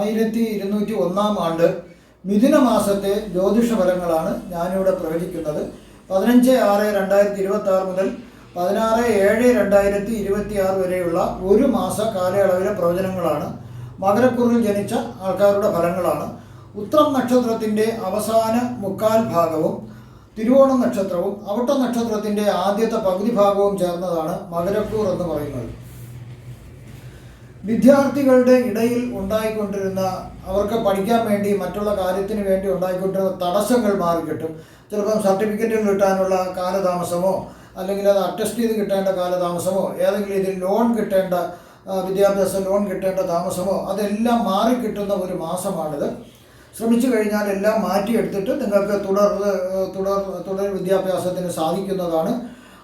1201 ആണ്ട് മിഥുന മാസത്തെ ജ്യോതിഷ ഫലങ്ങളാണ് ഞാനിവിടെ പ്രവചിക്കുന്നത്. 15/6/2026 മുതൽ 16/7/2026 വരെയുള്ള ഒരു മാസ കാലയളവിലെ പ്രവചനങ്ങളാണ്. മകരക്കൂറിൽ ജനിച്ച ആൾക്കാരുടെ ഫലങ്ങളാണ്. ഉത്രം നക്ഷത്രത്തിൻ്റെ അവസാന മുക്കാൽ ഭാഗവും തിരുവോണം നക്ഷത്രവും അവിട്ട നക്ഷത്രത്തിൻ്റെ ആദ്യത്തെ പകുതി ഭാഗവും ചേർന്നതാണ് മകരക്കൂർ എന്ന് പറയുന്നത്. വിദ്യാർത്ഥികളുടെ ഇടയിൽ ഉണ്ടായിക്കൊണ്ടിരുന്ന അവർക്ക് പഠിക്കാൻ വേണ്ടി മറ്റുള്ള കാര്യത്തിന് വേണ്ടി ഉണ്ടായിക്കൊണ്ടിരുന്ന തടസ്സങ്ങൾ മാറിക്കിട്ടും. ചിലപ്പം സർട്ടിഫിക്കറ്റുകൾ കിട്ടാനുള്ള കാലതാമസമോ അല്ലെങ്കിൽ അത് അറ്റസ്റ്റ് ചെയ്ത് കിട്ടേണ്ട കാലതാമസമോ ഏതെങ്കിലും ഇതിൽ ലോൺ കിട്ടേണ്ട വിദ്യാഭ്യാസ ലോൺ കിട്ടേണ്ട താമസമോ അതെല്ലാം മാറിക്കിട്ടുന്ന ഒരു മാസമാണിത്. ശ്രമിച്ചു കഴിഞ്ഞാൽ എല്ലാം മാറ്റിയെടുത്തിട്ട് നിങ്ങൾക്ക് തുടർ വിദ്യാഭ്യാസത്തിന് സാധിക്കുന്നതാണ്.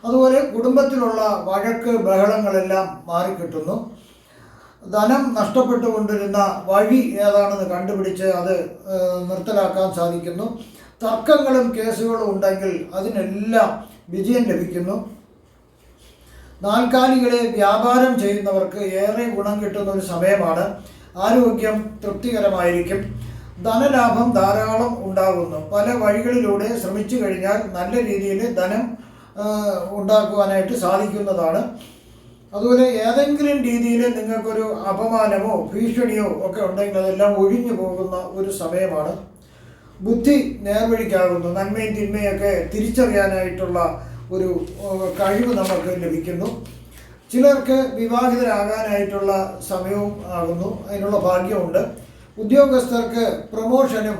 അതുപോലെ കുടുംബത്തിലുള്ള വഴക്ക് ബഹളങ്ങളെല്ലാം മാറിക്കിട്ടുന്നു. ധനം നഷ്ടപ്പെട്ടുകൊണ്ടിരുന്ന വഴി ഏതാണെന്ന് കണ്ടുപിടിച്ച് അത് നിർത്തലാക്കാൻ സാധിക്കുന്നു. തർക്കങ്ങളും കേസുകളും ഉണ്ടെങ്കിൽ അതിനെല്ലാം വിജയം ലഭിക്കുന്നു. നാൽക്കാലികളെ വ്യാപാരം ചെയ്യുന്നവർക്ക് ഏറെ ഗുണം കിട്ടുന്ന ഒരു സമയമാണ്. ആരോഗ്യം തൃപ്തികരമായിരിക്കും. ധനലാഭം ധാരാളം ഉണ്ടാകുന്നു. പല വഴികളിലൂടെ ശ്രമിച്ചു കഴിഞ്ഞാൽ നല്ല രീതിയിൽ ധനം ഉണ്ടാക്കുവാനായിട്ട് സാധിക്കുന്നതാണ്. അതുപോലെ ഏതെങ്കിലും രീതിയിൽ നിങ്ങൾക്കൊരു അപമാനമോ ഭീഷണിയോ ഒക്കെ ഉണ്ടെങ്കിൽ അതെല്ലാം ഒഴിഞ്ഞു പോകുന്ന ഒരു സമയമാണ്. ബുദ്ധി നേർവഴിക്കാകുന്നു. നന്മയും തിന്മയൊക്കെ തിരിച്ചറിയാനായിട്ടുള്ള ഒരു കഴിവ് നമുക്ക് ലഭിക്കുന്നു. ചിലർക്ക് വിവാഹിതരാകാനായിട്ടുള്ള സമയവും ആകുന്നു. അതിനുള്ള ഭാഗ്യമുണ്ട്. ഉദ്യോഗസ്ഥർക്ക് പ്രൊമോഷനും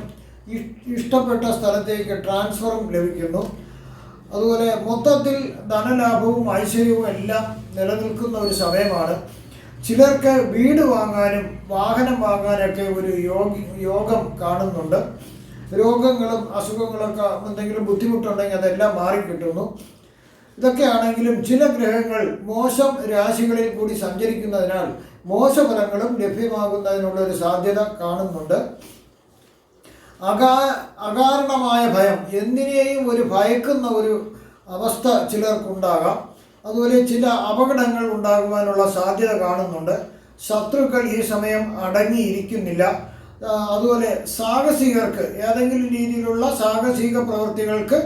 ഇഷ്ടപ്പെട്ട സ്ഥലത്തേക്ക് ട്രാൻസ്ഫറും ലഭിക്കുന്നു. അതുപോലെ മൊത്തത്തിൽ ധനലാഭവും ഐശ്വര്യവും എല്ലാം നിലനിൽക്കുന്ന ഒരു സമയമാണ്. ചിലർക്ക് വീട് വാങ്ങാനും വാഹനം വാങ്ങാനൊക്കെ ഒരു യോഗം കാണുന്നുണ്ട്. രോഗങ്ങളും അസുഖങ്ങളൊക്കെ എന്തെങ്കിലും ബുദ്ധിമുട്ടുണ്ടെങ്കിൽ അതെല്ലാം മാറിക്കിട്ടുന്നു. ഇതൊക്കെയാണെങ്കിലും ചില ഗ്രഹങ്ങൾ മോശം രാശികളിൽ കൂടി സഞ്ചരിക്കുന്നതിനാൽ മോശഫലങ്ങളും ലഭ്യമാകുന്നതിനുള്ള ഒരു സാധ്യത കാണുന്നുണ്ട്. അകാരണമായ ഭയം, എന്തിനേയും ഒരു ഭയക്കുന്ന ഒരു അവസ്ഥ ചിലർക്കുണ്ടാകാം. അതുപോലെ ചില അപകടങ്ങൾ ഉണ്ടാകുവാനുള്ള സാധ്യത കാണുന്നുണ്ട്. ശത്രുക്കൾ ഈ സമയം അടങ്ങിയിരിക്കുന്നില്ല. അതുപോലെ സാഹസികർക്ക് ഏതെങ്കിലും രീതിയിലുള്ള സാഹസിക പ്രവൃത്തികൾക്ക്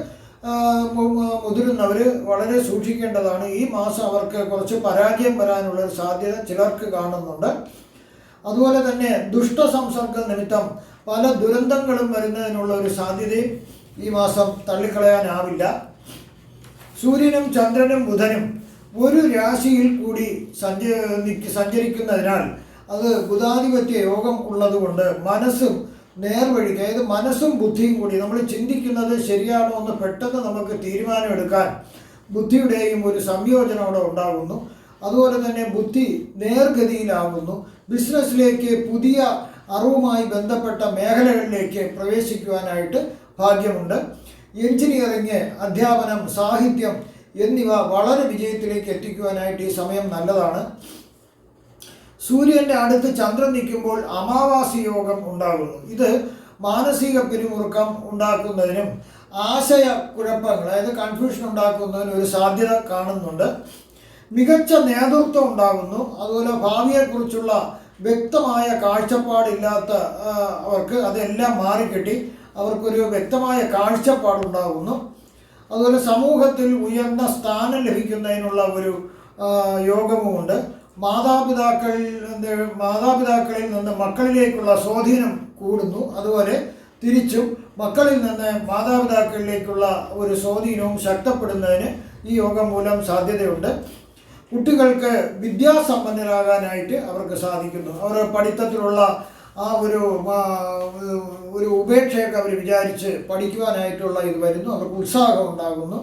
മുതിരുന്നവർ വളരെ സൂക്ഷിക്കേണ്ടതാണ്. ഈ മാസം അവർക്ക് കുറച്ച് പരാജയം വരാനുള്ള സാധ്യത ചിലർക്ക് കാണുന്നുണ്ട്. അതുപോലെ തന്നെ ദുഷ്ടസംസർഗ നിമിത്തം പല ദുരന്തങ്ങളും വരുന്നതിനുള്ള ഒരു സാധ്യതയും ഈ മാസം തള്ളിക്കളയാനാവില്ല. സൂര്യനും ചന്ദ്രനും ബുധനും ഒരു രാശിയിൽ കൂടി സഞ്ചരിക്കുന്നതിനാൽ അത് ബുധാധിപത്യ യോഗം ഉള്ളതുകൊണ്ട് മനസ്സും നേർവഴി, അതായത് മനസ്സും ബുദ്ധിയും കൂടി നമ്മൾ ചിന്തിക്കുന്നത് ശരിയാണോ എന്ന് പെട്ടെന്ന് നമുക്ക് തീരുമാനമെടുക്കാൻ ബുദ്ധിയുടെയും ഒരു സംയോജനം അവിടെ ഉണ്ടാകുന്നു. അതുപോലെ തന്നെ ബുദ്ധി നേർഗതിയിലാകുന്നു. ബിസിനസ്സിലേക്ക് പുതിയ അറിവുമായി ബന്ധപ്പെട്ട മേഖലകളിലേക്ക് പ്രവേശിക്കുവാനായിട്ട് ഭാഗ്യമുണ്ട്. എഞ്ചിനീയറിങ്, അധ്യാപനം, സാഹിത്യം എന്നിവ വളരെ വിജയത്തിലേക്ക് എത്തിക്കുവാനായിട്ട് ഈ സമയം നല്ലതാണ്. സൂര്യൻ്റെ അടുത്ത് ചന്ദ്രൻ നിൽക്കുമ്പോൾ അമാവാസി യോഗം ഉണ്ടാകുന്നു. ഇത് മാനസിക പിരിമുറുക്കം ഉണ്ടാക്കുന്നതിനും ആശയക്കുഴപ്പങ്ങൾ, അതായത് കൺഫ്യൂഷൻ ഉണ്ടാക്കുന്നതിനും ഒരു സാധ്യത കാണുന്നുണ്ട്. മികച്ച നേതൃത്വം ഉണ്ടാകുന്നു. അതുപോലെ ഭാവിയെക്കുറിച്ചുള്ള വ്യക്തമായ കാഴ്ചപ്പാടില്ലാത്ത അവർക്ക് അതെല്ലാം മാറിക്കിട്ടി അവർക്കൊരു വ്യക്തമായ കാഴ്ചപ്പാടുണ്ടാകുന്നു. അതുപോലെ സമൂഹത്തിൽ ഉയർന്ന സ്ഥാനം ലഭിക്കുന്നതിനുള്ള ഒരു യോഗവുമുണ്ട്. മാതാപിതാക്കളിൽ നിന്ന് മക്കളിലേക്കുള്ള സ്വാധീനം കൂടുന്നു. അതുപോലെ തിരിച്ചും മക്കളിൽ നിന്ന് മാതാപിതാക്കളിലേക്കുള്ള ഒരു സ്വാധീനവും ശക്തപ്പെടുന്നതിന് ഈ യോഗം മൂലം സാധ്യതയുണ്ട്. കുട്ടികൾക്ക് വിദ്യാസമ്പന്നരാകാനായിട്ട് അവർക്ക് സാധിക്കുന്നു. അവർ പഠിത്തത്തിലുള്ള ആ ഒരു ഉപേക്ഷയൊക്കെ അവർ വിചാരിച്ച് പഠിക്കുവാനായിട്ടുള്ള ഇത് വരുന്നു. അവർക്ക് ഉത്സാഹം ഉണ്ടാകുന്നു.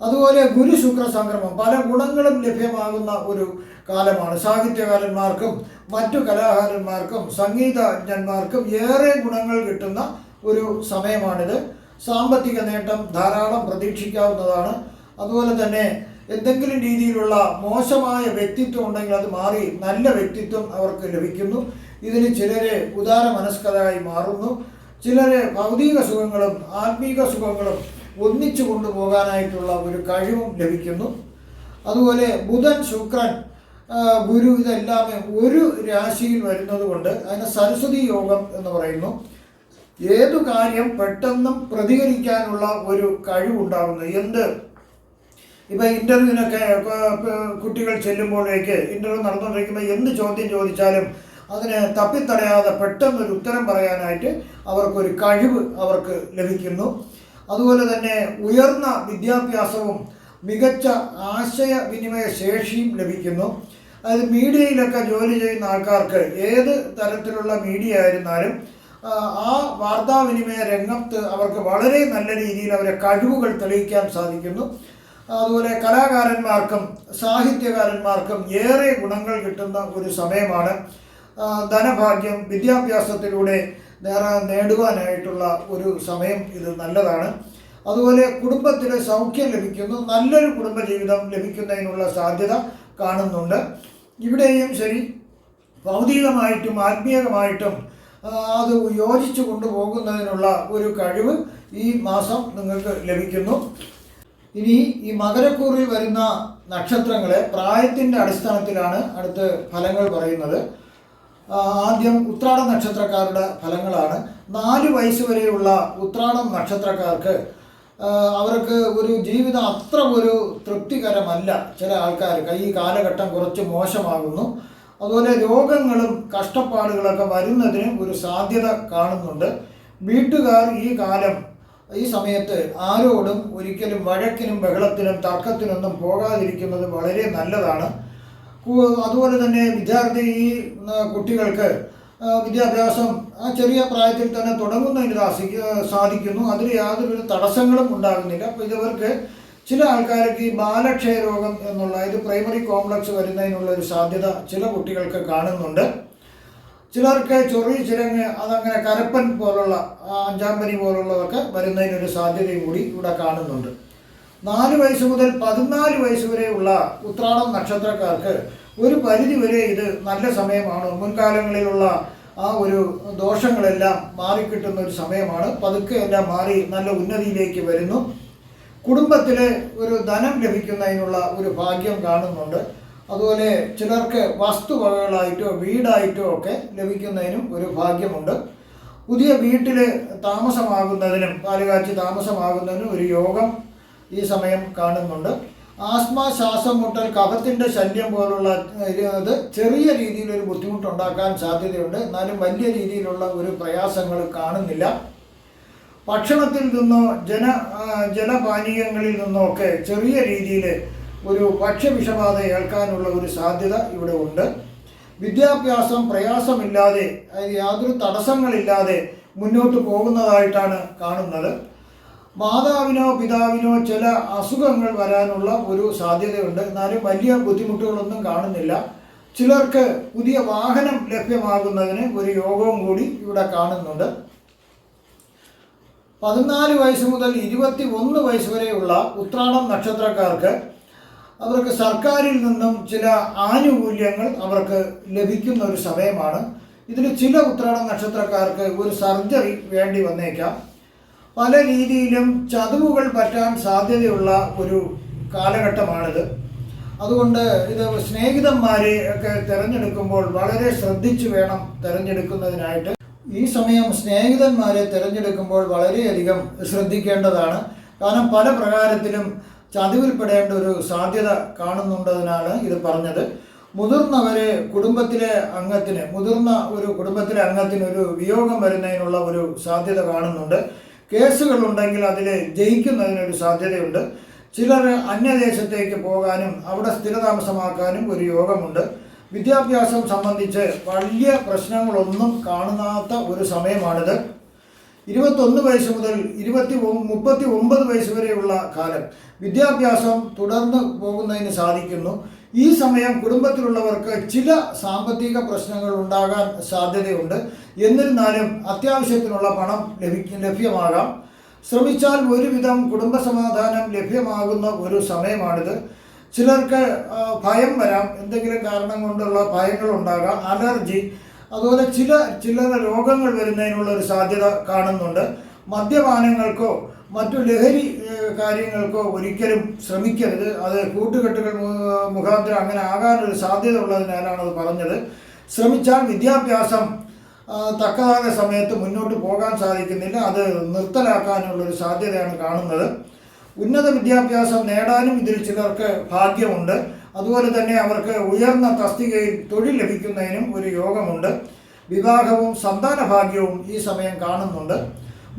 അതുപോലെ ഗുരു ശുക്ര സംക്രമം, പല ഗുണങ്ങളും ലഭ്യമാകുന്ന ഒരു കാലമാണ്. സാഹിത്യകാരന്മാർക്കും മറ്റു കലാകാരന്മാർക്കും സംഗീതജ്ഞന്മാർക്കും ഏറെ ഗുണങ്ങൾ കിട്ടുന്ന ഒരു സമയമാണിത്. സാമ്പത്തിക നേട്ടം ധാരാളം പ്രതീക്ഷിക്കാവുന്നതാണ്. അതുപോലെ തന്നെ എന്തെങ്കിലും രീതിയിലുള്ള മോശമായ വ്യക്തിത്വം ഉണ്ടെങ്കിൽ അത് മാറി നല്ല വ്യക്തിത്വം അവർക്ക് ലഭിക്കുന്നു. ഇതിൽ ചിലരെ ഉദാര മനസ്കരായി മാറുന്നു. ചിലരെ ഭൗതിക സുഖങ്ങളും ആത്മീക സുഖങ്ങളും ഒന്നിച്ചു കൊണ്ടുപോകാനായിട്ടുള്ള ഒരു കഴിവും ലഭിക്കുന്നു. അതുപോലെ ബുധൻ, ശുക്രൻ ഗുരു ഇതെല്ലാമേ ഒരു രാശിയിൽ വരുന്നത് കൊണ്ട് അതിനെ സരസ്വതി യോഗം എന്ന് പറയുന്നു. ഏതു കാര്യം പെട്ടെന്നും പ്രതികരിക്കാനുള്ള ഒരു കഴിവുണ്ടാകുന്നു. ഇപ്പം ഇൻ്റർവ്യൂവിനൊക്കെ കുട്ടികൾ ചെല്ലുമ്പോഴേക്ക് ഇൻ്റർവ്യൂ നടന്നുകൊണ്ടിരിക്കുമ്പോൾ എന്ത് ചോദ്യം ചോദിച്ചാലും അതിന് തപ്പിത്തടയാതെ പെട്ടെന്നൊരു ഉത്തരം പറയാനായിട്ട് അവർക്കൊരു കഴിവ് അവർക്ക് ലഭിക്കുന്നു. അതുപോലെ തന്നെ ഉയർന്ന വിദ്യാഭ്യാസവും മികച്ച ആശയവിനിമയ ശേഷിയും ലഭിക്കുന്നു. അതായത് മീഡിയയിലൊക്കെ ജോലി ചെയ്യുന്ന ആൾക്കാർക്ക് ഏത് തരത്തിലുള്ള മീഡിയ ആയിരുന്നാലും ആ വാർത്താവിനിമയ രംഗത്ത് അവർക്ക് വളരെ നല്ല രീതിയിൽ അവരെ കഴിവുകൾ തെളിയിക്കാൻ സാധിക്കുന്നു. അതുപോലെ കലാകാരന്മാർക്കും സാഹിത്യകാരന്മാർക്കും ഏറെ ഗുണങ്ങൾ കിട്ടുന്ന ഒരു സമയമാണ്. ധനഭാഗ്യം വിദ്യാഭ്യാസത്തിലൂടെ നേടുവാനായിട്ടുള്ള ഒരു സമയം ഇത് നല്ലതാണ്. അതുപോലെ കുടുംബത്തിലെ സൗഖ്യം ലഭിക്കുന്നു, നല്ലൊരു കുടുംബജീവിതം ലഭിക്കുന്നതിനുള്ള സാധ്യത കാണുന്നുണ്ട്. ഇവിടെയും ശരി, ഭൗതികമായിട്ടും ആത്മീയമായിട്ടും അത് യോജിച്ചു കൊണ്ടുപോകുന്നതിനുള്ള ഒരു കഴിവ് ഈ മാസം നിങ്ങൾക്ക് ലഭിക്കുന്നു. ഇനി ഈ മകരക്കൂറിൽ വരുന്ന നക്ഷത്രങ്ങളെ പ്രായത്തിൻ്റെ അടിസ്ഥാനത്തിലാണ് അടുത്ത ഫലങ്ങൾ പറയുന്നത്. ആദ്യം ഉത്രാട നക്ഷത്രക്കാരുടെ ഫലങ്ങളാണ്. 4 വയസ്സ് വരെയുള്ള ഉത്രാടം നക്ഷത്രക്കാർക്ക് അവർക്ക് ഒരു ജീവിതം അത്ര ഒരു തൃപ്തികരമല്ല. ചില ആൾക്കാർക്ക് ഈ കാലഘട്ടം കുറച്ച് മോശമാകുന്നു. അതുപോലെ രോഗങ്ങളും കഷ്ടപ്പാടുകളൊക്കെ വരുന്നതിന് ഒരു സാധ്യത കാണുന്നുണ്ട്. വീട്ടുകാർ ഈ സമയത്ത് ആരോടും ഒരിക്കലും വഴക്കിനും ബഹളത്തിനും തർക്കത്തിനൊന്നും പോകാതിരിക്കുന്നത് വളരെ നല്ലതാണ്. അതുപോലെ തന്നെ കുട്ടികൾക്ക് വിദ്യാഭ്യാസം ചെറിയ പ്രായത്തിൽ തന്നെ തുടങ്ങുന്നതിന് സാധിക്കുന്നു. അതിൽ യാതൊരു തടസ്സങ്ങളും ഉണ്ടാകുന്നില്ല. അപ്പോൾ ഇവർക്ക് ചില ആൾക്കാർക്ക് ഈ ബാലക്ഷയ രോഗം എന്നുള്ള ഇത് പ്രൈമറി കോംപ്ലക്സ് വരുന്നതിനുള്ള ഒരു സാധ്യത ചില കുട്ടികൾക്ക് കാണുന്നുണ്ട്. ചിലർക്ക് ചൊറി ചിരങ്ങ് അതങ്ങനെ കരപ്പൻ പോലുള്ള അഞ്ചാമ്പനി പോലുള്ളതൊക്കെ വരുന്നതിനൊരു സാധ്യതയും കൂടി ഇവിടെ കാണുന്നുണ്ട്. 4 വയസ്സ് മുതൽ 14 വയസ്സ് വരെയുള്ള ഉത്രാടം നക്ഷത്രക്കാർക്ക് ഒരു പരിധിവരെ ഇത് നല്ല സമയമാണ്. മുൻകാലങ്ങളിലുള്ള ആ ഒരു ദോഷങ്ങളെല്ലാം മാറിക്കിട്ടുന്ന ഒരു സമയമാണ്. പതുക്കെ എല്ലാം മാറി നല്ല ഉന്നതിയിലേക്ക് വരുന്നു. കുടുംബത്തിൽ ഒരു ധനം ലഭിക്കുന്നതിനുള്ള ഒരു ഭാഗ്യം കാണുന്നുണ്ട്. അതുപോലെ ചിലർക്ക് വസ്തുവകകളായിട്ടോ വീടായിട്ടോ ഒക്കെ ലഭിക്കുന്നതിനും ഒരു ഭാഗ്യമുണ്ട്. പുതിയ വീട്ടിൽ താമസമാകുന്നതിനും പാലുകാച്ചി താമസമാകുന്നതിനും ഒരു യോഗം ഈ സമയം കാണുന്നുണ്ട്. ആസ്മ, ശ്വാസം മുട്ടൽ, കഫത്തിൻ്റെ ശല്യം പോലുള്ള ഇത് ചെറിയ രീതിയിലൊരു ബുദ്ധിമുട്ടുണ്ടാക്കാൻ സാധ്യതയുണ്ട്. എന്നാലും വലിയ രീതിയിലുള്ള ഒരു പ്രയാസങ്ങൾ കാണുന്നില്ല. ഭക്ഷണത്തിൽ നിന്നോ ജലപാനീയങ്ങളിൽ നിന്നോ ഒക്കെ ചെറിയ രീതിയിൽ ഒരു ഭക്ഷ്യവിഷബാധ ഏൽക്കാനുള്ള ഒരു സാധ്യത ഇവിടെ ഉണ്ട്. വിദ്യാഭ്യാസം പ്രയാസമില്ലാതെ, യാതൊരു തടസ്സങ്ങളില്ലാതെ മുന്നോട്ട് പോകുന്നതായിട്ടാണ് കാണുന്നത്. മാതാവിനോ പിതാവിനോ ചില അസുഖങ്ങൾ വരാനുള്ള ഒരു സാധ്യതയുണ്ട്. എന്നാലും വലിയ ബുദ്ധിമുട്ടുകളൊന്നും കാണുന്നില്ല. ചിലർക്ക് പുതിയ വാഹനം ലഭ്യമാകുന്നതിന് ഒരു യോഗവും കൂടി ഇവിടെ കാണുന്നുണ്ട്. 14 വയസ്സ് മുതൽ 21 വയസ്സ് വരെയുള്ള ഉത്രാടം നക്ഷത്രക്കാർക്ക് അവർക്ക് സർക്കാരിൽ നിന്നും ചില ആനുകൂല്യങ്ങൾ അവർക്ക് ലഭിക്കുന്ന ഒരു സമയമാണ്. ഇതിൽ ചില ഉത്രാടം നക്ഷത്രക്കാർക്ക് ഒരു സർജറി വേണ്ടി വന്നേക്കാം. പല രീതിയിലും ചതിവുകൾ പറ്റാൻ സാധ്യതയുള്ള ഒരു കാലഘട്ടമാണിത്. അതുകൊണ്ട് ഇത് സ്നേഹിതന്മാരെ ഒക്കെ തിരഞ്ഞെടുക്കുമ്പോൾ വളരെ ശ്രദ്ധിച്ചു വേണം തിരഞ്ഞെടുക്കുന്നതിനായിട്ട്. ഈ സമയം സ്നേഹിതന്മാരെ തിരഞ്ഞെടുക്കുമ്പോൾ വളരെയധികം ശ്രദ്ധിക്കേണ്ടതാണ്. കാരണം പല പ്രകാരത്തിലും ചതിവിൽപ്പെടേണ്ട ഒരു സാധ്യത കാണുന്നുണ്ടതിനാണ് ഇത് പറഞ്ഞത്. മുതിർന്നവരെ മുതിർന്ന ഒരു കുടുംബത്തിലെ അംഗത്തിന് ഒരു വിയോഗം വരുന്നതിനുള്ള ഒരു സാധ്യത കാണുന്നുണ്ട്. കേസുകളുണ്ടെങ്കിൽ അതിൽ ജയിക്കുന്നതിനൊരു സാധ്യതയുണ്ട്. ചിലർ അന്യദേശത്തേക്ക് പോകാനും അവിടെ സ്ഥിരതാമസമാക്കാനും ഒരു യോഗമുണ്ട്. വിദ്യാഭ്യാസം സംബന്ധിച്ച് വലിയ പ്രശ്നങ്ങളൊന്നും കാണാത്ത ഒരു സമയമാണിത്. 21 വയസ്സ് മുതൽ 39 വയസ്സ് വരെയുള്ള കാലം വിദ്യാഭ്യാസം തുടർന്ന് പോകുന്നതിന് സാധിക്കുന്നു. ഈ സമയം കുടുംബത്തിലുള്ളവർക്ക് ചില സാമ്പത്തിക പ്രശ്നങ്ങൾ ഉണ്ടാകാൻ സാധ്യതയുണ്ട്. എന്നിരുന്നാലും അത്യാവശ്യത്തിനുള്ള പണം ലഭ്യമാകാം. ശ്രമിച്ചാൽ ഒരുവിധം കുടുംബസമാധാനം ലഭ്യമാകുന്ന ഒരു സമയമാണിത്. ചിലർക്ക് ഭയം വരാം, എന്തെങ്കിലും കാരണം കൊണ്ടുള്ള ഭയങ്ങളുണ്ടാകാം, അലർജി, അതുപോലെ ചില രോഗങ്ങൾ വരുന്നതിനുള്ള ഒരു സാധ്യത കാണുന്നുണ്ട്. മദ്യപാനങ്ങൾക്കോ മറ്റു ലഹരി കാര്യങ്ങൾക്കോ ഒരിക്കലും ശ്രമിക്കരുത്. അത് കൂട്ടുകെട്ടുകൾ മുഖാന്തരം അങ്ങനെ ആകാനൊരു സാധ്യത ഉള്ളതിനാലാണ് അത് പറഞ്ഞത്. ശ്രമിച്ചാൽ വിദ്യാഭ്യാസം തക്കതായ സമയത്ത് മുന്നോട്ട് പോകാൻ സാധിക്കുന്നില്ല, അത് നിർത്തലാക്കാനുള്ളൊരു സാധ്യതയാണ് കാണുന്നത്. ഉന്നത വിദ്യാഭ്യാസം നേടാനും ഇതിൽ ചിലർക്ക് ഭാഗ്യമുണ്ട്. അതുപോലെ തന്നെ അവർക്ക് ഉയർന്ന തസ്തികയിൽ തൊഴിൽ ലഭിക്കുന്നതിനും ഒരു യോഗമുണ്ട്. വിവാഹവും സന്താന ഭാഗ്യവും ഈ സമയം കാണുന്നുണ്ട്.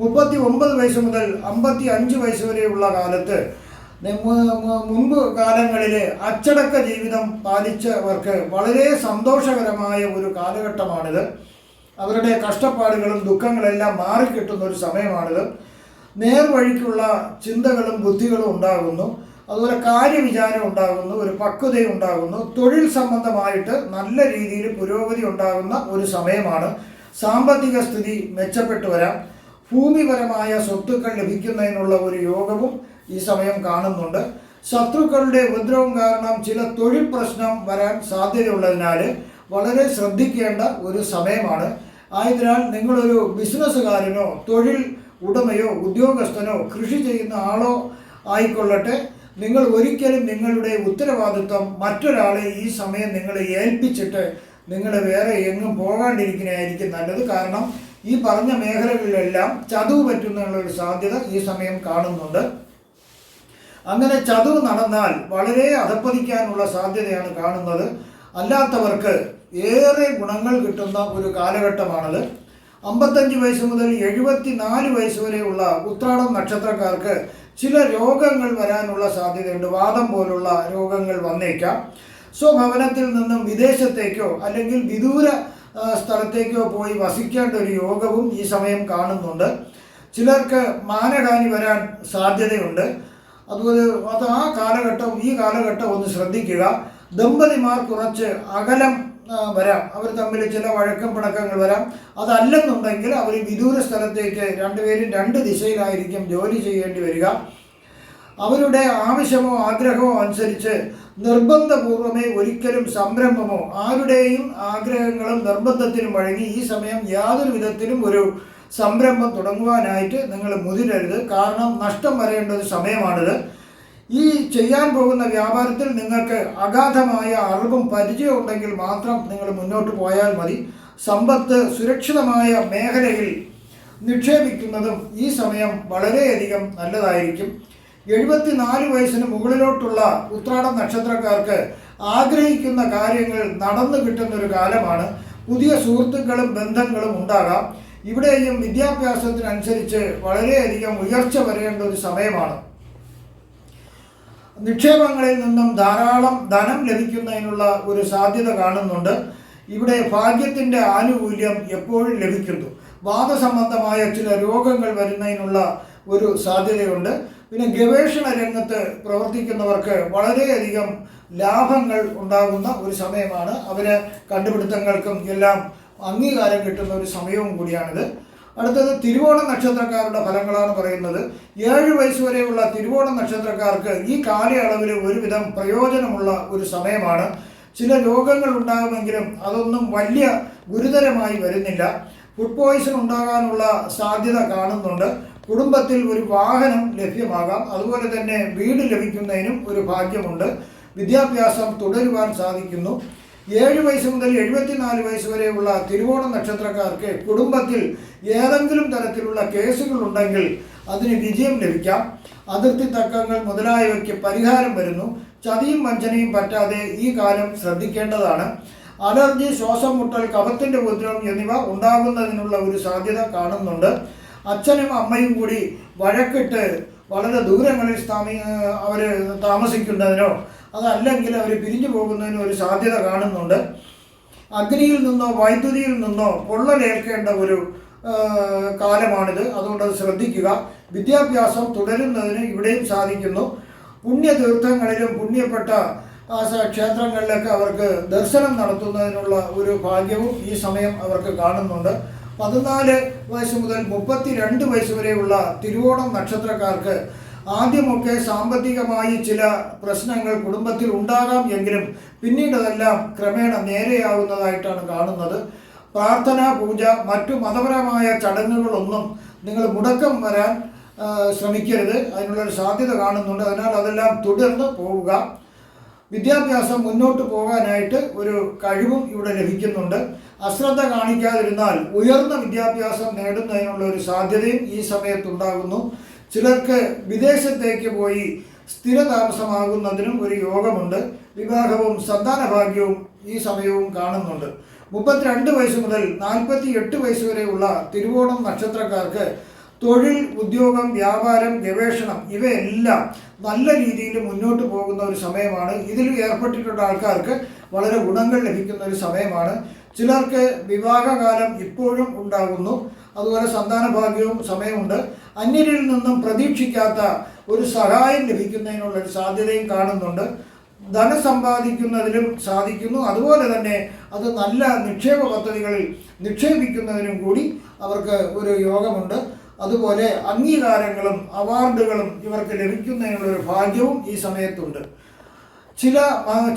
39 വയസ്സ് മുതൽ 55 വയസ്സ് വരെയുള്ള കാലത്ത് മുൻപ് കാലങ്ങളിൽ അച്ചടക്ക ജീവിതം പാലിച്ചവർക്ക് വളരെ സന്തോഷകരമായ ഒരു കാലഘട്ടമാണിത്. അവരുടെ കഷ്ടപ്പാടുകളും ദുഃഖങ്ങളെല്ലാം മാറിക്കിട്ടുന്ന ഒരു സമയമാണിത്. നേർവഴിക്കുള്ള ചിന്തകളും ബുദ്ധികളും ഉണ്ടാകുന്നു. അതുപോലെ കാര്യവിചാരം ഉണ്ടാകുന്നു, ഒരു പക്വതയും ഉണ്ടാകുന്നു. തൊഴിൽ സംബന്ധമായിട്ട് നല്ല രീതിയിൽ പുരോഗതി ഉണ്ടാകുന്ന ഒരു സമയമാണ്. സാമ്പത്തിക സ്ഥിതി മെച്ചപ്പെട്ടു വരാം. ഭൂമിപരമായ സ്വത്തുക്കൾ ലഭിക്കുന്നതിനുള്ള ഒരു യോഗവും ഈ സമയം കാണുന്നുണ്ട്. ശത്രുക്കളുടെ ഉപദ്രവം കാരണം ചില തൊഴിൽ പ്രശ്നം വരാൻ സാധ്യതയുള്ളതിനാൽ വളരെ ശ്രദ്ധിക്കേണ്ട ഒരു സമയമാണ്. ആയതിനാൽ നിങ്ങളൊരു ബിസിനസ്സുകാരനോ തൊഴിൽ ഉടമയോ ഉദ്യോഗസ്ഥനോ കൃഷി ചെയ്യുന്ന ആളോ ആയിക്കൊള്ളട്ടെ, നിങ്ങൾ ഒരിക്കലും നിങ്ങളുടെ ഉത്തരവാദിത്വം മറ്റൊരാളെ ഈ സമയം നിങ്ങൾ ഏൽപ്പിച്ചിട്ട് നിങ്ങൾ വേറെ എങ്ങും പോകാണ്ടിരിക്കുന്നതായിരിക്കും നല്ലത്. കാരണം ഈ പറഞ്ഞ മേഖലകളിലെല്ലാം ചതുവ് പറ്റുന്നതിനുള്ളൊരു സാധ്യത ഈ സമയം കാണുന്നുണ്ട്. അങ്ങനെ ചതുവ് നടന്നാൽ വളരെ അധപ്പതിക്കാനുള്ള സാധ്യതയാണ് കാണുന്നത്. അല്ലാത്തവർക്ക് ഏറെ ഗുണങ്ങൾ കിട്ടുന്ന ഒരു കാലഘട്ടമാണത്. 55 വയസ്സ് മുതൽ 74 വയസ്സ് വരെയുള്ള ഉത്രാടം നക്ഷത്രക്കാർക്ക് ചില രോഗങ്ങൾ വരാനുള്ള സാധ്യതയുണ്ട്. വാദം പോലുള്ള രോഗങ്ങൾ വന്നേക്കാം. സ്വഭവനത്തിൽ നിന്നും വിദേശത്തേക്കോ അല്ലെങ്കിൽ വിദൂര സ്ഥലത്തേക്കോ പോയി വസിക്കേണ്ട ഒരു യോഗവും ഈ സമയം കാണുന്നുണ്ട്. ചിലർക്ക് മാനഹാനി വരാൻ സാധ്യതയുണ്ട്. അതുപോലെ ഈ കാലഘട്ടം ഒന്ന് ശ്രദ്ധിക്കുക. ദമ്പതിമാർ കുറച്ച് അകലം വരാം, അവർ തമ്മിൽ ചില വഴക്കം പിണക്കങ്ങൾ വരാം. അതല്ലെന്നുണ്ടെങ്കിൽ അവർ വിദൂര സ്ഥലത്തേക്ക് രണ്ടുപേരും രണ്ട് ദിശയിലായിരിക്കും ജോലി ചെയ്യേണ്ടി വരിക. അവരുടെ ആവശ്യമോ ആഗ്രഹമോ അനുസരിച്ച് നിർബന്ധപൂർവമേ ഒരിക്കലും സംരംഭമോ ആരുടെയും ആഗ്രഹങ്ങളും നിർബന്ധത്തിനും വഴങ്ങി ഈ സമയം യാതൊരു വിധത്തിലും ഒരു സംരംഭം തുടങ്ങുവാനായിട്ട് നിങ്ങൾ മുതിരരുത്. കാരണം നഷ്ടം വരേണ്ട ഒരു സമയമാണിത്. ഈ ചെയ്യാൻ പോകുന്ന വ്യാപാരത്തിൽ നിങ്ങൾക്ക് അഗാധമായ അറിവും പരിചയവും ഉണ്ടെങ്കിൽ മാത്രം നിങ്ങൾ മുന്നോട്ട് പോയാൽ മതി. സമ്പത്ത് സുരക്ഷിതമായ മേഖലയിൽ നിക്ഷേപിക്കുന്നതും ഈ സമയം വളരെയധികം നല്ലതായിരിക്കും. 74 വയസ്സിന് മുകളിലോട്ടുള്ള ഉത്രാടം നക്ഷത്രക്കാർക്ക് ആഗ്രഹിക്കുന്ന കാര്യങ്ങൾ നടന്നു കിട്ടുന്ന ഒരു കാലമാണ്. പുതിയ സുഹൃത്തുക്കളും ബന്ധങ്ങളും ഉണ്ടാകാം. ഇവിടെയും വിദ്യാഭ്യാസത്തിനനുസരിച്ച് വളരെയധികം ഉയർച്ച വരേണ്ട ഒരു സമയമാണ്. നിക്ഷേപങ്ങളിൽ നിന്നും ധാരാളം ധനം ലഭിക്കുന്നതിനുള്ള ഒരു സാധ്യത കാണുന്നുണ്ട്. ഇവിടെ ഭാഗ്യത്തിൻ്റെ ആനുകൂല്യം എപ്പോഴും ലഭിക്കുന്നു. വാദസംബന്ധമായ ചില രോഗങ്ങൾ വരുന്നതിനുള്ള ഒരു സാധ്യതയുണ്ട്. പിന്നെ ഗവേഷണ രംഗത്ത് പ്രവർത്തിക്കുന്നവർക്ക് വളരെയധികം ലാഭങ്ങൾ ഉണ്ടാകുന്ന ഒരു സമയമാണ്. അവര് കണ്ടുപിടുത്തങ്ങൾക്കും എല്ലാം അംഗീകാരം കിട്ടുന്ന ഒരു സമയവും കൂടിയാണിത്. അടുത്തത് തിരുവോണ നക്ഷത്രക്കാരുടെ ഫലങ്ങളാണ് പറയുന്നത്. 7 വയസ്സ് വരെയുള്ള തിരുവോണ നക്ഷത്രക്കാർക്ക് ഈ കാലയളവിൽ ഒരുവിധം പ്രയോജനമുള്ള ഒരു സമയമാണ്. ചില രോഗങ്ങൾ ഉണ്ടാകുമെങ്കിലും അതൊന്നും വലിയ ഗുരുതരമായി വരുന്നില്ല. ഫുഡ് പോയ്സൺ ഉണ്ടാകാനുള്ള സാധ്യത കാണുന്നുണ്ട്. കുടുംബത്തിൽ ഒരു വാഹനം ലഭ്യമാകാം. അതുപോലെ തന്നെ വീട് ലഭിക്കുന്നതിനും ഒരു ഭാഗ്യമുണ്ട്. വിദ്യാഭ്യാസം തുടരുവാൻ സാധിക്കുന്നു. 7 വയസ്സ് മുതൽ 74 വയസ്സ് വരെയുള്ള തിരുവോണ നക്ഷത്രക്കാർക്ക് കുടുംബത്തിൽ ഏതെങ്കിലും തരത്തിലുള്ള കേസുകൾ ഉണ്ടെങ്കിൽ അതിന് വിജയം ലഭിക്കാം. അതിർത്തി തർക്കങ്ങൾ മുതലായവയ്ക്ക് പരിഹാരം വരുന്നു. ചതിയും വഞ്ചനയും പറ്റാതെ ഈ കാലം ശ്രദ്ധിക്കേണ്ടതാണ്. അലർജി, ശ്വാസം മുട്ടൽ, കഫത്തിൻ്റെ ഉപദ്രവം എന്നിവ ഉണ്ടാകുന്നതിനുള്ള ഒരു സാധ്യത കാണുന്നുണ്ട്. അച്ഛനും അമ്മയും കൂടി വഴക്കിട്ട് വളരെ ദൂരങ്ങളിൽ അവർ താമസിക്കുന്നതിനോ അതല്ലെങ്കിൽ അവർ പിരിഞ്ഞു പോകുന്നതിനോ ഒരു സാധ്യത കാണുന്നുണ്ട്. അഗ്നിയിൽ നിന്നോ വൈദ്യുതിയിൽ നിന്നോ പൊള്ളലേൽക്കേണ്ട ഒരു കാലമാണിത്. അതുകൊണ്ട് അത് ശ്രദ്ധിക്കുക. വിദ്യാഭ്യാസം തുടരുന്നതിന് ഇവിടെയും സാധിക്കുന്നു. പുണ്യതീർത്ഥങ്ങളിലും പുണ്യപ്പെട്ട ക്ഷേത്രങ്ങളിലൊക്കെ അവർക്ക് ദർശനം നടത്തുന്നതിനുള്ള ഒരു ഭാഗ്യവും ഈ സമയം അവർക്ക് കാണുന്നുണ്ട്. 14 വയസ്സ് മുതൽ 32 വയസ്സ് വരെയുള്ള തിരുവോണം നക്ഷത്രക്കാർക്ക് ആദ്യമൊക്കെ സാമ്പത്തികമായി ചില പ്രശ്നങ്ങൾ കുടുംബത്തിൽ ഉണ്ടാകാം എങ്കിലും പിന്നീട് അതെല്ലാം ക്രമേണ നേരെയാവുന്നതായിട്ടാണ് കാണുന്നത്. പ്രാർത്ഥന, പൂജ, മറ്റു മതപരമായ ചടങ്ങുകളൊന്നും നിങ്ങൾ മുടക്കം വരാൻ ശ്രമിക്കരുത്. അതിനുള്ളൊരു സാധ്യത കാണുന്നുണ്ട്. അതിനാൽ അതെല്ലാം തുടർന്ന് പോവുക. വിദ്യാഭ്യാസം മുന്നോട്ട് പോകാനായിട്ട് ഒരു കഴിവും ഇവിടെ ലഭിക്കുന്നുണ്ട്. അശ്രദ്ധ കാണിക്കാതിരുന്നാൽ ഉയർന്ന വിദ്യാഭ്യാസം നേടുന്നതിനുള്ള ഒരു സാധ്യതയും ഈ സമയത്തുണ്ടാകുന്നു. ചിലർക്ക് വിദേശത്തേക്ക് പോയി സ്ഥിരതാമസമാകുന്നതിനും ഒരു യോഗമുണ്ട്. വിവാഹവും സന്താനഭാഗ്യവും ഈ സമയവും കാണുന്നുണ്ട്. 32 വയസ്സ് മുതൽ 48 വയസ്സ് വരെയുള്ള തിരുവോണം നക്ഷത്രക്കാർക്ക് തൊഴിൽ, ഉദ്യോഗം, വ്യാപാരം, ഗവേഷണം ഇവയെല്ലാം നല്ല രീതിയിൽ മുന്നോട്ട് പോകുന്ന ഒരു സമയമാണ്. ഇതിൽ ഏർപ്പെട്ടിട്ടുള്ള ആൾക്കാർക്ക് വളരെ ഗുണങ്ങൾ ലഭിക്കുന്ന ഒരു സമയമാണ്. ചിലർക്ക് വിവാഹകാലം ഇപ്പോഴും ഉണ്ടാകുന്നു. അതുപോലെ സന്താനഭാഗ്യവും സമയമുണ്ട്. അന്യരിൽ നിന്നും പ്രതീക്ഷിക്കാത്ത ഒരു സഹായം ലഭിക്കുന്നതിനുള്ളൊരു സാധ്യതയും കാണുന്നുണ്ട്. ധനം സമ്പാദിക്കുന്നതിലും സാധിക്കുന്നു. അതുപോലെ തന്നെ അത് നല്ല നിക്ഷേപ പദ്ധതികളിൽ നിക്ഷേപിക്കുന്നതിനും കൂടി അവർക്ക് ഒരു യോഗമുണ്ട്. അതുപോലെ അംഗീകാരങ്ങളും അവാർഡുകളും ഇവർക്ക് ലഭിക്കുന്നതിനുള്ളൊരു ഭാഗ്യവും ഈ സമയത്തുണ്ട്.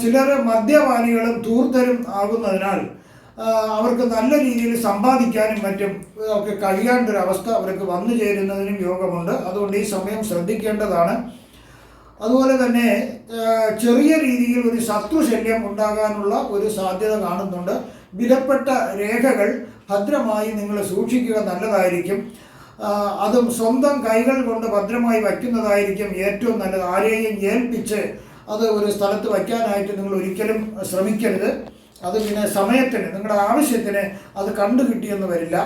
ചിലർ മദ്യപാനികളും ധൂർത്തരും ആകുന്നതിനാൽ അവർക്ക് നല്ല രീതിയിൽ സമ്പാദിക്കാനും മറ്റും ഒക്കെ കഴിയാണ്ടൊരവസ്ഥ അവർക്ക് വന്നു ചേരുന്നതിനും യോഗമുണ്ട്. അതുകൊണ്ട് ഈ സമയം ശ്രദ്ധിക്കേണ്ടതാണ്. അതുപോലെ തന്നെ ചെറിയ രീതിയിൽ ഒരു ശത്രുശല്യം ഉണ്ടാകാനുള്ള ഒരു സാധ്യത കാണുന്നുണ്ട്. വിലപ്പെട്ട രേഖകൾ ഭദ്രമായി നിങ്ങൾ സൂക്ഷിക്കുക നല്ലതായിരിക്കും. അതും സ്വന്തം കൈകൾ കൊണ്ട് ഭദ്രമായി വയ്ക്കുന്നതായിരിക്കും ഏറ്റവും നല്ലത്. ആരെയും ഏൽപ്പിച്ച് അത് ഒരു സ്ഥലത്ത് വയ്ക്കാനായിട്ട് നിങ്ങൾ ഒരിക്കലും ശ്രമിക്കരുത്. അത് പിന്നെ സമയത്തിന് നിങ്ങളുടെ ആവശ്യത്തിന് അത് കണ്ടുകിട്ടിയെന്ന് വരില്ല.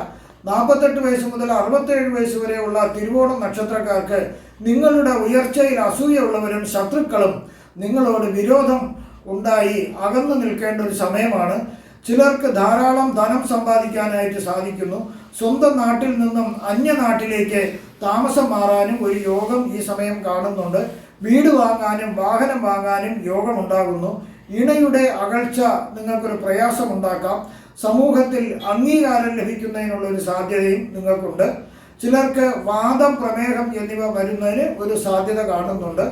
48 വയസ്സ് മുതൽ 67 വയസ്സ് വരെയുള്ള തിരുവോണം നക്ഷത്രക്കാർക്ക് നിങ്ങളുടെ ഉയർച്ചയിൽ അസൂയുള്ളവരും ശത്രുക്കളും നിങ്ങളോട് വിരോധം ഉണ്ടായി അകന്നു നിൽക്കേണ്ട ഒരു സമയമാണ്. ചിലർക്ക് ധാരാളം ധനം സമ്പാദിക്കാനായിട്ട് സാധിക്കുന്നു. സ്വന്തം നാട്ടിൽ നിന്നും അന്യനാട്ടിലേക്ക് താമസം മാറാനും ഒരു യോഗം ഈ സമയം കാണുന്നുണ്ട്. വീട് വാങ്ങാനും വാഹനം വാങ്ങാനും യോഗമുണ്ടാകുന്നു. ഇണയുടെ അകൽച്ച നിങ്ങൾക്കൊരു പ്രയാസമുണ്ടാക്കാം. സമൂഹത്തിൽ അംഗീകാരം ലഭിക്കുന്നതിനുള്ളൊരു സാധ്യതയും നിങ്ങൾക്കുണ്ട്. ചിലർക്ക് വാദം, പ്രമേഹം എന്നിവ വരുന്നതിന് ഒരു സാധ്യത കാണുന്നുണ്ട്.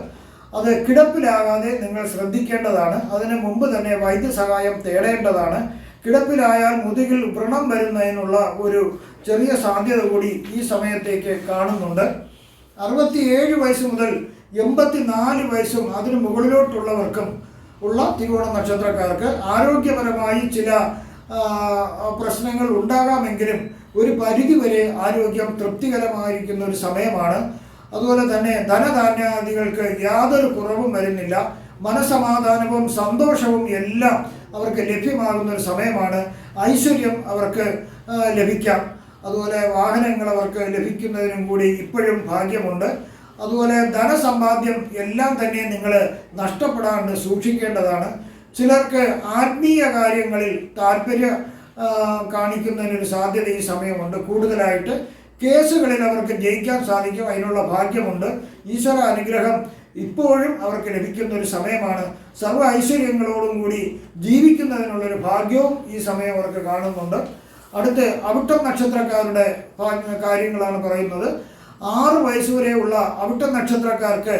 അത് കിടപ്പിലാകാതെ നിങ്ങൾ ശ്രദ്ധിക്കേണ്ടതാണ്. അതിന് മുമ്പ് തന്നെ വൈദ്യസഹായം തേടേണ്ടതാണ്. കിടപ്പിലായാൽ മുതുകിൽ വ്രണം വരുന്നതിനുള്ള ഒരു ചെറിയ സാധ്യത കൂടി ഈ സമയത്തേക്ക് കാണുന്നുണ്ട്. 67 വയസ്സ് മുതൽ 84 വയസ്സും അതിന് മുകളിലോട്ടുള്ളവർക്കും ഉള്ള തിരുവോണ നക്ഷത്രക്കാർക്ക് ആരോഗ്യപരമായി ചില പ്രശ്നങ്ങൾ ഉണ്ടാകാമെങ്കിലും ഒരു പരിധിവരെ ആരോഗ്യം തൃപ്തികരമായിരിക്കുന്ന ഒരു സമയമാണ്. അതുപോലെ തന്നെ ധനധാന്യാദികൾക്ക് യാതൊരു കുറവും വരുന്നില്ല. മനസമാധാനവും സന്തോഷവും എല്ലാം അവർക്ക് ലഭ്യമാകുന്ന ഒരു സമയമാണ്. ഐശ്വര്യം അവർക്ക് ലഭിക്കാം. അതുപോലെ വാഹനങ്ങൾ അവർക്ക് ലഭിക്കുന്നതിനും കൂടി ഇപ്പോഴും ഭാഗ്യമുണ്ട്. അതുപോലെ ധനസമ്പാദ്യം എല്ലാം തന്നെ നിങ്ങൾ നഷ്ടപ്പെടാണ്ട് സൂക്ഷിക്കേണ്ടതാണ്. ചിലർക്ക് ആത്മീയ കാര്യങ്ങളിൽ താല്പര്യം കാണിക്കുന്നതിനൊരു സാധ്യത ഈ സമയമുണ്ട്. കൂടുതലായിട്ട് കേസുകളിൽ അവർക്ക് ജയിക്കാൻ സാധിക്കും. അതിനുള്ള ഭാഗ്യമുണ്ട്. ഈശ്വര അനുഗ്രഹം ഇപ്പോഴും അവർക്ക് ലഭിക്കുന്ന ഒരു സമയമാണ്. സർവ്വ ഐശ്വര്യങ്ങളോടും കൂടി ജീവിക്കുന്നതിനുള്ളൊരു ഭാഗ്യവും ഈ സമയം അവർക്ക് കാണുന്നുണ്ട്. അടുത്ത് അവിട്ടം നക്ഷത്രക്കാരുടെ കാര്യങ്ങളാണ് പറയുന്നത്. 6 വയസ്സുവരെയുള്ള അവിട്ടം നക്ഷത്രക്കാർക്ക്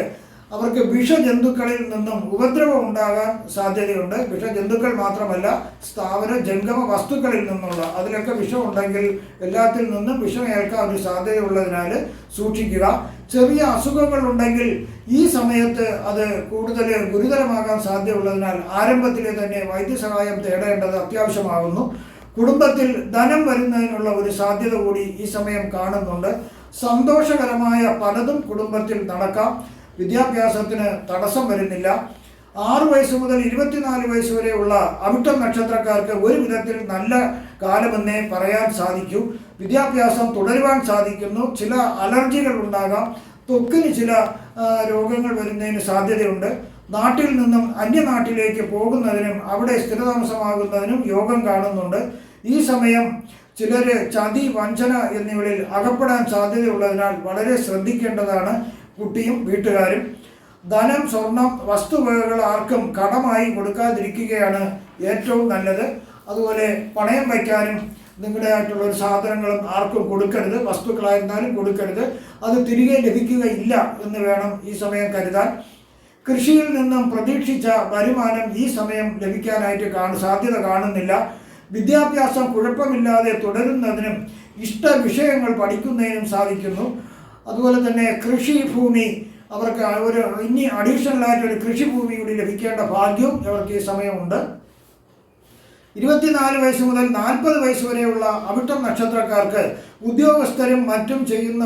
അവർക്ക് വിഷജന്തുക്കളിൽ നിന്നും ഉപദ്രവം ഉണ്ടാകാൻ സാധ്യതയുണ്ട്. വിഷജന്തുക്കൾ മാത്രമല്ല, സ്ഥാവര ജംഗമ വസ്തുക്കളിൽ നിന്നുള്ള അതിലൊക്കെ വിഷമുണ്ടെങ്കിൽ എല്ലാത്തിൽ നിന്നും വിഷമേൽക്കാൻ ഒരു സാധ്യതയുള്ളതിനാൽ സൂക്ഷിക്കുക. ചെറിയ അസുഖങ്ങൾ ഉണ്ടെങ്കിൽ ഈ സമയത്ത് അത് കൂടുതൽ ഗുരുതരമാകാൻ സാധ്യതയുള്ളതിനാൽ ആരംഭത്തിലെ തന്നെ വൈദ്യസഹായം തേടേണ്ടത് അത്യാവശ്യമാകുന്നു. കുടുംബത്തിൽ ധനം വരുന്നതിനുള്ള ഒരു സാധ്യത കൂടി ഈ സമയം കാണുന്നുണ്ട്. സന്തോഷകരമായ പലതും കുടുംബത്തിൽ നടക്കാം. വിദ്യാഭ്യാസത്തിന് തടസ്സം വരുന്നില്ല. 6 വയസ്സ് മുതൽ 24 വയസ്സ് വരെയുള്ള അവിട്ടം നക്ഷത്രക്കാർക്ക് ഒരു വിധത്തിൽ നല്ല കാലമെന്നേ പറയാൻ സാധിക്കൂ. വിദ്യാഭ്യാസം തുടരുവാൻ സാധിക്കുന്നു. ചില അലർജികൾ ഉണ്ടാകാം. ത്വക്കിന് ചില രോഗങ്ങൾ വരുന്നതിന് സാധ്യതയുണ്ട്. നാട്ടിൽ നിന്നും അന്യനാട്ടിലേക്ക് പോകുന്നതിനും അവിടെ സ്ഥിരതാമസമാകുന്നതിനും യോഗം കാണുന്നുണ്ട്. ഈ സമയം ചിലർ ചതി, വഞ്ചന എന്നിവയിൽ അകപ്പെടാൻ സാധ്യതയുള്ളതിനാൽ വളരെ ശ്രദ്ധിക്കേണ്ടതാണ് കുട്ടിയും വീട്ടുകാരും. ധനം, സ്വർണം, വസ്തുവകകൾ ആർക്കും കടമായി കൊടുക്കാതിരിക്കുകയാണ് ഏറ്റവും നല്ലത്. അതുപോലെ പണയം വയ്ക്കാനും നിങ്ങളുടെ ആയിട്ടുള്ള ഒരു സാധനങ്ങളും ആർക്കും കൊടുക്കരുത്. വസ്തുക്കളായിരുന്നാലും കൊടുക്കരുത്. അത് തിരികെ ലഭിക്കുകയില്ല എന്ന് വേണം ഈ സമയം കരുതാൻ. കൃഷിയിൽ നിന്നും പ്രതീക്ഷിച്ച വരുമാനം ഈ സമയം ലഭിക്കാനായിട്ട് സാധ്യത കാണുന്നില്ല. വിദ്യാഭ്യാസം കുഴപ്പമില്ലാതെ തുടരുന്നതിനും ഇഷ്ട വിഷയങ്ങൾ പഠിക്കുന്നതിനും സാധിക്കുന്നു. അതുപോലെ തന്നെ കൃഷിഭൂമി അവർക്ക് ഇനി അഡീഷണലായിട്ടൊരു കൃഷിഭൂമി കൂടി ലഭിക്കേണ്ട ഭാഗ്യവും അവർക്ക് ഈ സമയമുണ്ട്. 24 വയസ്സ് മുതൽ 40 വയസ്സ് വരെയുള്ള അവിട്ടം നക്ഷത്രക്കാർക്ക് ഉദ്യോഗസ്ഥരും മറ്റും ചെയ്യുന്ന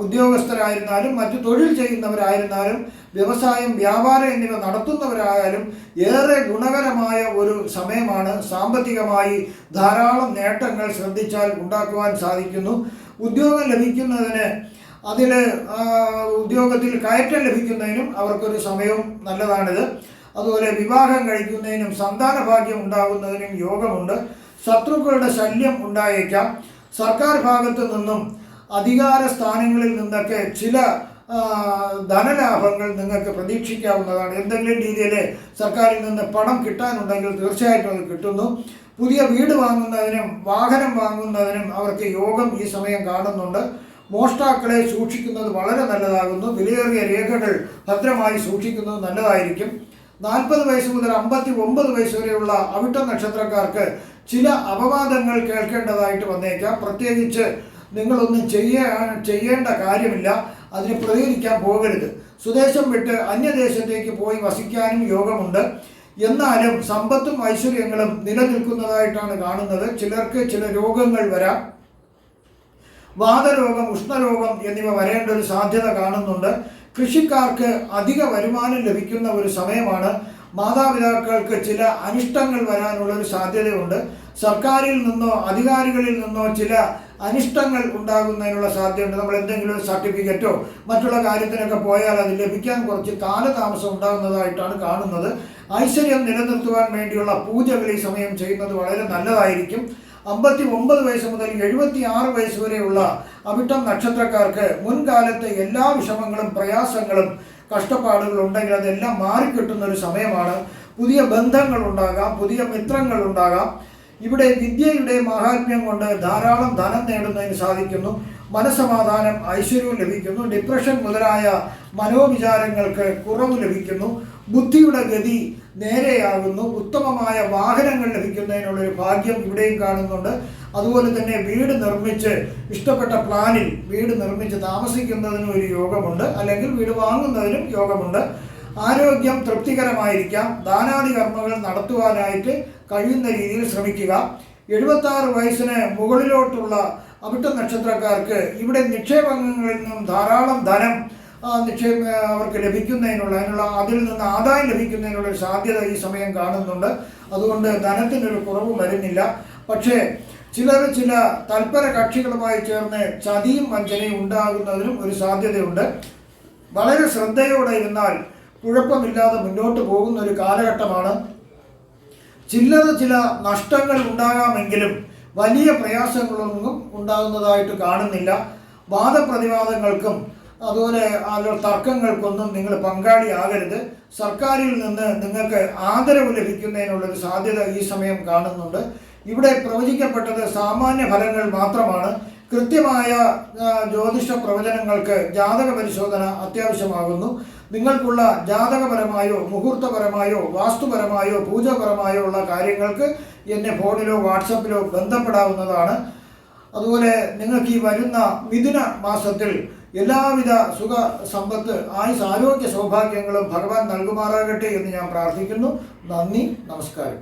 ഉദ്യോഗസ്ഥരായിരുന്നാലും മറ്റു തൊഴിൽ ചെയ്യുന്നവരായിരുന്നാലും വ്യവസായം വ്യാപാരം എന്നിവ നടത്തുന്നവരായാലും ഏറെ ഗുണകരമായ ഒരു സമയമാണ്. സാമ്പത്തികമായി ധാരാളം നേട്ടങ്ങൾ ശ്രദ്ധിച്ചാൽ ഉണ്ടാക്കുവാൻ സാധിക്കുന്നു. ഉദ്യോഗം ലഭിക്കുന്നതിന് ഉദ്യോഗത്തിൽ കയറ്റം ലഭിക്കുന്നതിനും അവർക്കൊരു സമയവും നല്ലതാണിത്. അതുപോലെ വിവാഹം കഴിക്കുന്നതിനും സന്താന ഭാഗ്യം ഉണ്ടാകുന്നതിനും യോഗമുണ്ട്. ശത്രുക്കളുടെ ശല്യം ഉണ്ടായേക്കാം. സർക്കാർ ഭാഗത്തു നിന്നും അധികാര സ്ഥാനങ്ങളിൽ നിന്നൊക്കെ ചില ധനലാഭങ്ങൾ നിങ്ങൾക്ക് പ്രതീക്ഷിക്കാവുന്നതാണ്. എന്തെങ്കിലും രീതിയിൽ സർക്കാരിൽ നിന്ന് പണം കിട്ടാനുണ്ടെങ്കിൽ തീർച്ചയായിട്ടും അത് കിട്ടുന്നു. പുതിയ വീട് വാങ്ങുന്നതിനും വാഹനം വാങ്ങുന്നതിനും അവർക്ക് യോഗം ഈ സമയം കാണുന്നുണ്ട്. മോഷ്ടാക്കളെ സൂക്ഷിക്കുന്നത് വളരെ നല്ലതാകുന്നു. വിലയേറിയ രേഖകൾ ഭദ്രമായി സൂക്ഷിക്കുന്നത് നല്ലതായിരിക്കും. 40 വയസ്സ് മുതൽ 59 വയസ്സ് വരെയുള്ള അവിട്ടം നക്ഷത്രക്കാർക്ക് ചില അപവാദങ്ങൾ കേൾക്കേണ്ടതായിട്ട് വന്നേക്കാം. പ്രത്യേകിച്ച് നിങ്ങളൊന്നും ചെയ്യേണ്ട കാര്യമില്ല, അതിന് പ്രതികരിക്കാൻ പോകരുത്. സ്വദേശം വിട്ട് അന്യദേശത്തേക്ക് പോയി വസിക്കാനും യോഗമുണ്ട്. എന്നാലും സമ്പത്തും ഐശ്വര്യങ്ങളും നിലനിൽക്കുന്നതായിട്ടാണ് കാണുന്നത്. ചിലർക്ക് ചില രോഗങ്ങൾ വരാം. വാതരോഗം, ഉഷ്ണരോഗം എന്നിവ വരേണ്ട ഒരു സാധ്യത കാണുന്നുണ്ട്. കൃഷിക്കാർക്ക് അധിക വരുമാനം ലഭിക്കുന്ന ഒരു സമയമാണ്. മാതാപിതാക്കൾക്ക് ചില അനിഷ്ടങ്ങൾ വരാനുള്ള ഒരു സാധ്യതയുണ്ട്. സർക്കാരിൽ നിന്നോ അധികാരികളിൽ നിന്നോ ചില അനിഷ്ടങ്ങൾ ഉണ്ടാകുന്നതിനുള്ള സാധ്യതയുണ്ട്. നമ്മൾ എന്തെങ്കിലും സർട്ടിഫിക്കറ്റോ മറ്റുള്ള കാര്യത്തിനൊക്കെ പോയാൽ അത് ലഭിക്കാൻ കുറച്ച് കാലതാമസം ഉണ്ടാകുന്നതായിട്ടാണ് കാണുന്നത്. ഐശ്വര്യം നിലനിർത്തുവാൻ വേണ്ടിയുള്ള പൂജകൾ ഈ സമയം ചെയ്യുന്നത് വളരെ നല്ലതായിരിക്കും. 59 വയസ്സ് മുതൽ 76 വയസ്സ് വരെയുള്ള അവിട്ടം നക്ഷത്രക്കാർക്ക് മുൻകാലത്തെ എല്ലാ വിഷമങ്ങളും പ്രയാസങ്ങളും കഷ്ടപ്പാടുകളും ഉണ്ടെങ്കിൽ അതെല്ലാം മാറിക്കിട്ടുന്ന ഒരു സമയമാണ്. പുതിയ ബന്ധങ്ങൾ ഉണ്ടാകാം, പുതിയ മിത്രങ്ങൾ ഉണ്ടാകാം. ഇവിടെ വിദ്യയുടെ മഹാത്മ്യം കൊണ്ട് ധാരാളം ധനം നേടുന്നതിന് സാധിക്കുന്നു. മനസ്സമാധാനം, ഐശ്വര്യവും ലഭിക്കുന്നു. ഡിപ്രഷൻ മുതലായ മനോവിചാരങ്ങൾക്ക് കുറവ് ലഭിക്കുന്നു. ബുദ്ധിയുടെ ഗതി നേരെയാകുന്നു. ഉത്തമമായ വാഹനങ്ങൾ ലഭിക്കുന്നതിനുള്ളൊരു ഭാഗ്യം ഇവിടെയും കാണുന്നുണ്ട്. അതുപോലെ തന്നെ വീട് നിർമ്മിച്ച് ഇഷ്ടപ്പെട്ട പ്ലാനിൽ വീട് നിർമ്മിച്ച് താമസിക്കുന്നതിനും ഒരു യോഗമുണ്ട്. അല്ലെങ്കിൽ വീട് വാങ്ങുന്നതിനും യോഗമുണ്ട്. ആരോഗ്യം തൃപ്തികരമായിരിക്കാം. ദാനാദി കർമ്മങ്ങൾ നടത്തുവാനായിട്ട് കഴിയുന്ന രീതിയിൽ ശ്രമിക്കുക. 76 വയസ്സിന് മുകളിലോട്ടുള്ള അവിട്ടം നക്ഷത്രക്കാർക്ക് ഇവിടെ നിക്ഷേപങ്ങളിൽ നിന്നും ധാരാളം ധനം അവർക്ക് ലഭിക്കുന്നതിനുള്ള അതിൽ നിന്ന് ആദായം ലഭിക്കുന്നതിനുള്ള ഒരു സാധ്യത ഈ സമയം കാണുന്നുണ്ട്. അതുകൊണ്ട് ധനത്തിനൊരു കുറവ് വരുന്നില്ല. പക്ഷേ ചില തൽപര കക്ഷികളുമായി ചേർന്ന് ചതിയും വഞ്ചനയും ഉണ്ടാകുന്നതിനും ഒരു സാധ്യതയുണ്ട്. വളരെ ശ്രദ്ധയോടെ ഇരുന്നാൽ കുഴപ്പമില്ലാതെ മുന്നോട്ട് പോകുന്ന ഒരു കാലഘട്ടമാണ്. ചില നഷ്ടങ്ങൾ ഉണ്ടാകാമെങ്കിലും വലിയ പ്രയാസങ്ങളൊന്നും ഉണ്ടാകുന്നതായിട്ട് കാണുന്നില്ല. വാദപ്രതിവാദങ്ങൾക്കും അതുപോലെ തർക്കങ്ങൾക്കൊന്നും നിങ്ങൾ പങ്കാളിയാകരുത്. സർക്കാരിൽ നിന്ന് നിങ്ങൾക്ക് ആദരവ് ലഭിക്കുന്നതിനുള്ളൊരു സാധ്യത ഈ സമയം കാണുന്നുണ്ട്. ഇവിടെ പ്രവചിക്കപ്പെട്ടത് സാമാന്യ ഫലങ്ങൾ മാത്രമാണ്. കൃത്യമായ ജ്യോതിഷ പ്രവചനങ്ങൾക്ക് ജാതക പരിശോധന അത്യാവശ്യമാകുന്നു. നിങ്ങൾക്കുള്ള ജാതകപരമായോ മുഹൂർത്തപരമായോ വാസ്തുപരമായോ പൂജപരമായോ ഉള്ള കാര്യങ്ങൾക്ക് എന്നെ ഫോണിലോ വാട്സപ്പിലോ ബന്ധപ്പെടാവുന്നതാണ്. അതുപോലെ നിങ്ങൾക്ക് ഈ വരുന്ന മിഥുന മാസത്തിൽ എല്ലാവിധ സുഖ സമ്പത്ത് ആയുസ് ആരോഗ്യ സൗഭാഗ്യങ്ങളും ഭഗവാൻ നൽകുമാറാകട്ടെ എന്ന് ഞാൻ പ്രാർത്ഥിക്കുന്നു. നന്ദി, നമസ്കാരം.